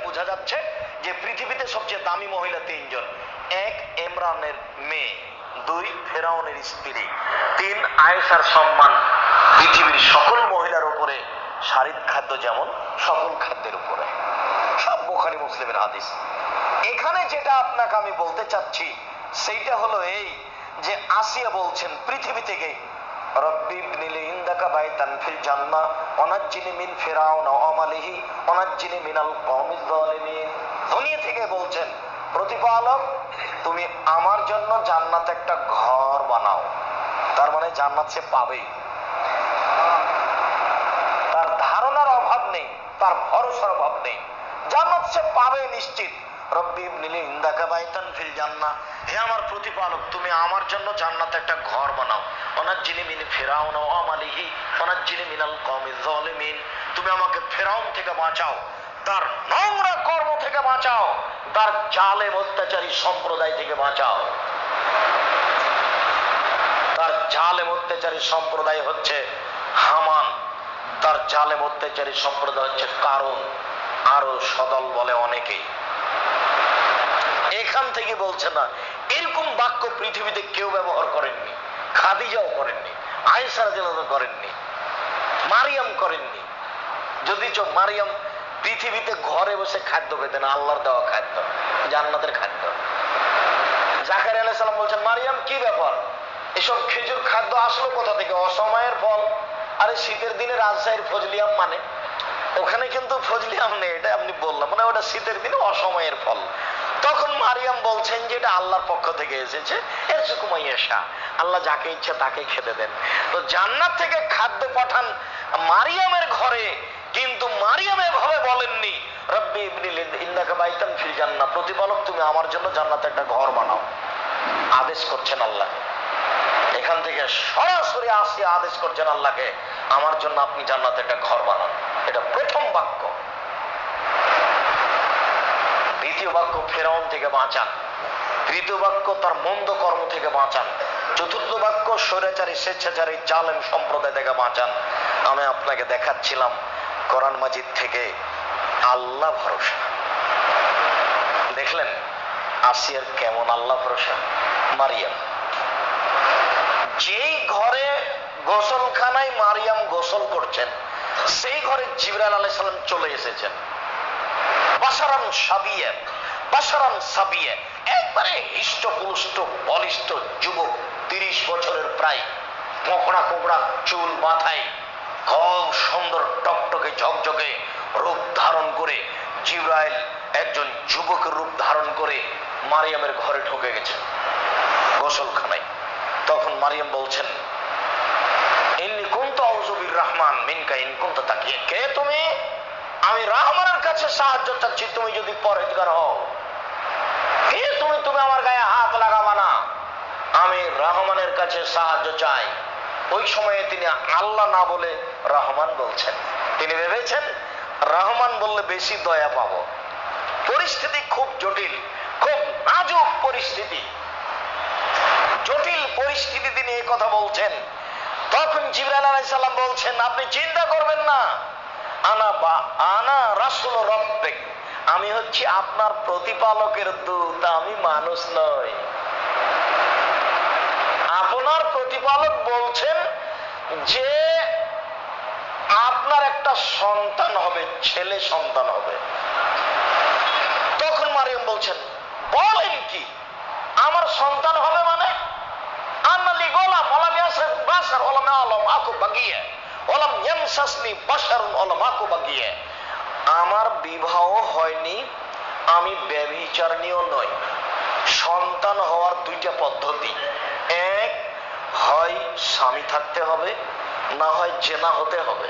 বোঝা যাচ্ছে যে পৃথিবীতে সবচেয়ে দামি মহিলা তিনজন। এক, ইমরানের মেয়ে। দুই, ফেরাউনের স্ত্রী। তিন, আয়েশার সম্মান পৃথিবীর সকল মহিলার উপরে শারীর খাদ্য যেমন সকল খাদ্যের উপরে। সব বুখারী মুসলিমের হাদিস। এখানে যেটা আপনাকে আমি বলতে চাচ্ছি সেইটা হলো এই যে আসিয়া বলছেন পৃথিবী থেকে, রব্বি ইবনি লি ইনদাকা বাইতান ফিল জান্নাহ ওয়ানাজ্জিনি মিন ফিরাউন ওয়া আমালিহি ওয়ানাজ্জিনি মিনাল কওমিজ যালিমিন। দুনিয়া থেকে বলছেন, প্রতিপালক তুমি আমার জন্য জান্নাতে একটা ঘর বানাও। তার মানে জান্নাত সে পাবেই, তার ধারণার অভাব নেই, তার ভরসার অভাব নেই, জান্নাত সে পাবে নিশ্চিত। রব্বি ইবনি লি ইনদাকা বাইতান ফিল জান্নাহ, হে আমার প্রতিপালক তুমি আমার জন্য জান্নাতে একটা ঘর বানাও। ওয়ানাজ্জিনি মিন ফিরাউন ওয়া আমালিহি ওয়ানাজ্জিনি মিনাল কওমিজ যালিমিন, তুমি আমাকে ফেরাউন থেকে বাঁচাও, তার নোংরা কর্ম থেকে বাঁচাও, তার জালেম অত্যাচারী সম্প্রদায় থেকে বাঁচাও। তার জালেম অত্যাচারী সম্প্রদায় হচ্ছে হামান, তার জালেম অত্যাচারী সম্প্রদায় হচ্ছে কারণ, আরো সদল বলে অনেকেই। এখান থেকে বলছে না, এরকম বাক্য পৃথিবীতে কেউ ব্যবহার করেননি, খাদিজাও করেননি, আয়েশা রাদিয়াল্লাহু করেননি, মারিয়াম করেননি। যদিচ মারিয়াম পৃথিবীতে ঘরে বসে খাদ্য পেতেন, আল্লাহর দেওয়া খাদ্য, জান্নাতের খাদ্য। জাকারিয়া আলাইহিস সালাম বলছেন, মারিয়াম কি ব্যাপার, এসব খেজুর খাদ্য আসলো কোথা থেকে? অসময়ের ফল। আরে শীতের দিনে রাজশাহীর ফজলিয়াম মানে, ওখানে কিন্তু ফজলিয়াম নেই, এটা আপনি বললাম মানে ওটা শীতের দিনে অসময়ের ফল। তখন মারিয়াম বলছেন যে এটা আল্লাহর পক্ষ থেকে এসেছে, আল্লাহ যাকে ইচ্ছা তাকে খেতে দেন। তো জান্নাত থেকে খাদ্য পাঠান মারিয়ামের ঘরে, কিন্তু মারিয়াম এভাবে বলেননি রব্বি ইবনি লি ইনদাকা বাইতান ফিল জান্নাহ, প্রতিপালক তুমি আমার জন্য জান্নাতে একটা ঘর বানাও। আদেশ করছেন আল্লাহ। এখান থেকে সরাসরি আসিয়া আদেশ করছেন আল্লাহকে, আমার জন্য আপনি জান্নাতে একটা ঘর বানান। এটা প্রথম বাক্য। দ্বিতীয় বাক্য, ফেরাউন থেকে বাঁচান। তৃতীয় বাক্য, তার মন্দ কর্ম থেকে বাঁচান। চতুর্থ বাক্য, স্বৈরাচারী স্বেচ্ছাচারী জালেম সম্প্রদায় থেকে বাঁচান। আমি আপনাকে দেখাচ্ছিলাম কোরআন মাজিদ থেকে আল্লাহ ভরসা। দেখলেন আসিয়ার কেমন আল্লাহ ভরসা। মারিয়াম যেই ঘরে গোসলখানায় মারিয়াম গোসল করছেন, সেই ঘরে জিবরাইল আলাইহিস সালাম চলে এসেছেন। বাশারান সাবিয়া, বাশারান সাবিয়া, একবারে হিষ্টপুষ্ট বলিষ্ঠ যুবক, 30 বছরের প্রায়, কোঁকড়া কোঁকড়া চুল মাথায়, খুব সুন্দর টকটকে ঝকঝকে রূপ ধারণ করে জিবরাইল একজন যুবকের রূপ ধারণ করে মারিয়ামের ঘরে ঢুকে গেছেন গোসলখানায়। তখন মারিয়াম বলছেন, ইন্নী কুনতু আউযু বির-রাহমান মিনকা ইন কুনতা তাকিয়া, কে তুমি? আমি রহমানের কাছে সাহায্য চাচ্ছি, তুমি যদি পরহেজগার হও। কে তুমি? তুমি আমার গায়ে হাত লাগাবা না, আমি রহমানের কাছে সাহায্য চাই। ওই সময়ে তিনি আল্লাহ না বলে রহমান বলছেন। তিনি ভেবেছেন রহমান বললে বেশি দয়া পাবো। পরিস্থিতি খুব জটিল, খুব নাজুক পরিস্থিতি, জটিল পরিস্থিতি তিনি এই কথা বলছেন। তখন জিবরাইল আলাইহিস সালাম বলছেন, আপনি চিন্তা করবেন না, আনা রাসূল রাব্বিক, আমি হচ্ছি আপনার প্রতিপালকের দূত, আমি মানুষ নই। আপনার প্রতিপালক বলছেন যে আপনার একটা সন্তান হবে, ছেলে সন্তান হবে। তখন মারিয়াম বলছেন, বলেন কি, আমার সন্তান হবে মানে? আন্নালি গোলাম ওয়ালাম ইয়াসরিফ বাশার ওয়ালাম আলাম আকু বাগিয়া ওয়ালাম ইয়ামসাসনি বাশারুন ওয়ালাম আকু বাগিয়া, আমার বিবাহ হয়নি, আমি ব্যভিচারিণীও নই। সন্তান হওয়ার দুইটা পদ্ধতি, এক হয় স্বামী থাকতে হবে, না হয় জেনা হতে হবে।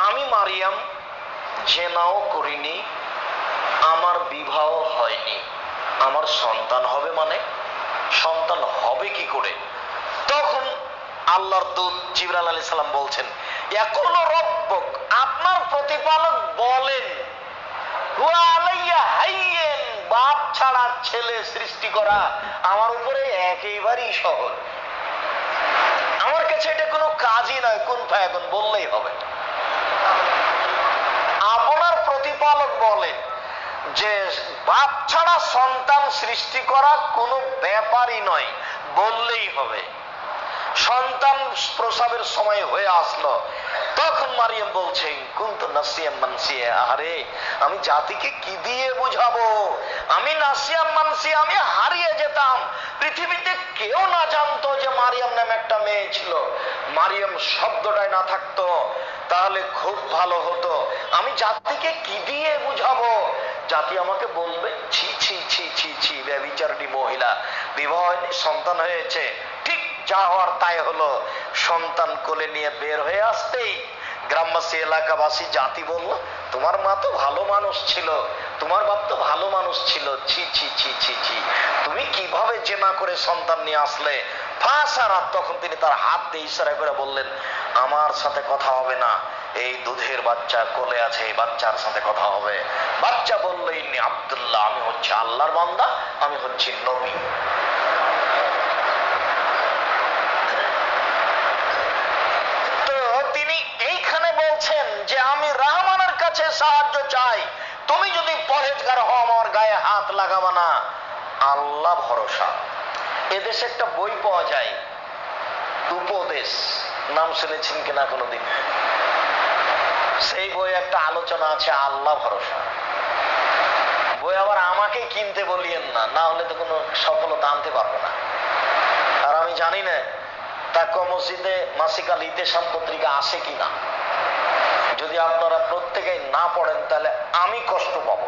আমি মারিয়াম জেনাও করিনি, আমার বিবাহ হয়নি, আমার সন্তান হবে মানে? সন্তান হবে কি করে? তখন আল্লাহর দূত জিবরাইল আলাইহিস সালাম বলছেন, ইয়াকুলু রাব্বুক, আপনার প্রতিপালক বলেন, হুয়া আলাইয়া হাইয়্যিন, বাপ ছাড়া ছেলে সৃষ্টি করা আমার উপরে একেবারেই সহজ, আমার কাছে এটা কোনো কাজই নয়, কোন ফায়াকুন বললেই হবে। আপনার প্রতিপালক বলেন যে বাপ ছাড়া সন্তান সৃষ্টি করা কোনো ব্যাপারই নয়, বললেই হবে। সন্তান প্রসবের সময় হয়ে আসলো, তখন মারিয়াম বলছেন কুনতু নাসিয়াম মানসিয়া, আরে আমি জাতিকে কি দিয়ে বুঝাবো, আমি নাসিয়াম মানসিয়া, আমি হারিয়ে যেতাম, পৃথিবীতে কেউ না জানতো যে মারিয়াম নামে একটা মেয়ে ছিল, মারিয়াম শব্দটাই না থাকতো তাহলে খুব ভালো হতো, আমি জাতিকে কি দিয়ে বুঝাবো, জাতি আমাকে বলবে ছি ছি ছি ছি ছি ব্যভিচারিণী মহিলা, বিবাহ হয়নি, সন্তান হয়েছে। ঠিক যা হওয়ার তাই হলো। সন্তান কোলে নিয়ে বের হয়ে আসতেই গ্রামবাসী, এলাকাবাসী, জাতি বলল তোমার মা তো ভালো মানুষ ছিল, তোমার বাপ তো ভালো মানুষ ছিল, ছি ছি ছি ছি ছি, তুমি কিভাবে জেনা করে সন্তান নিয়ে আসলে। ফাঁসারাত, তখন তিনি তার হাত দিয়ে ইশারা করে বললেন আমার সাথে কথা হবে না, এই দুধের বাচ্চা কোলে আছে, এই বাচ্চার সাথে কথা হবে। বাচ্চা বলল ইন্নী আব্দুল্লাহ, আমি হচ্ছে আল্লাহর বান্দা, আমি হচ্ছি নবী। তো তিনি এইখানে বলছেন যে আমি রহমানের কাছে সাহায্য চাই, তুমি যদি পরহেজগার হও আমার গায়ে হাত লাগাবা না, আল্লাহ ভরসা। এদেশে একটা বই পাওয়া যায় উপদেশ, নাম শুনেছেন কিনা কোনোদিন? সেই বই একটা আলোচনা আছে আল্লাহ ভরসা। বই আবার আমাকে কিনতে বলিয়েন না, না হলে তো কোনো সফলতা আনতে পারবো না। আর আমি জানি না তাকওয়া মসজিদে মাসিক আল ইতেশাম পত্রিকা আসে কিনা। যদি আপনারা প্রত্যেকেই না পড়েন তাহলে আমি কষ্ট পাবো।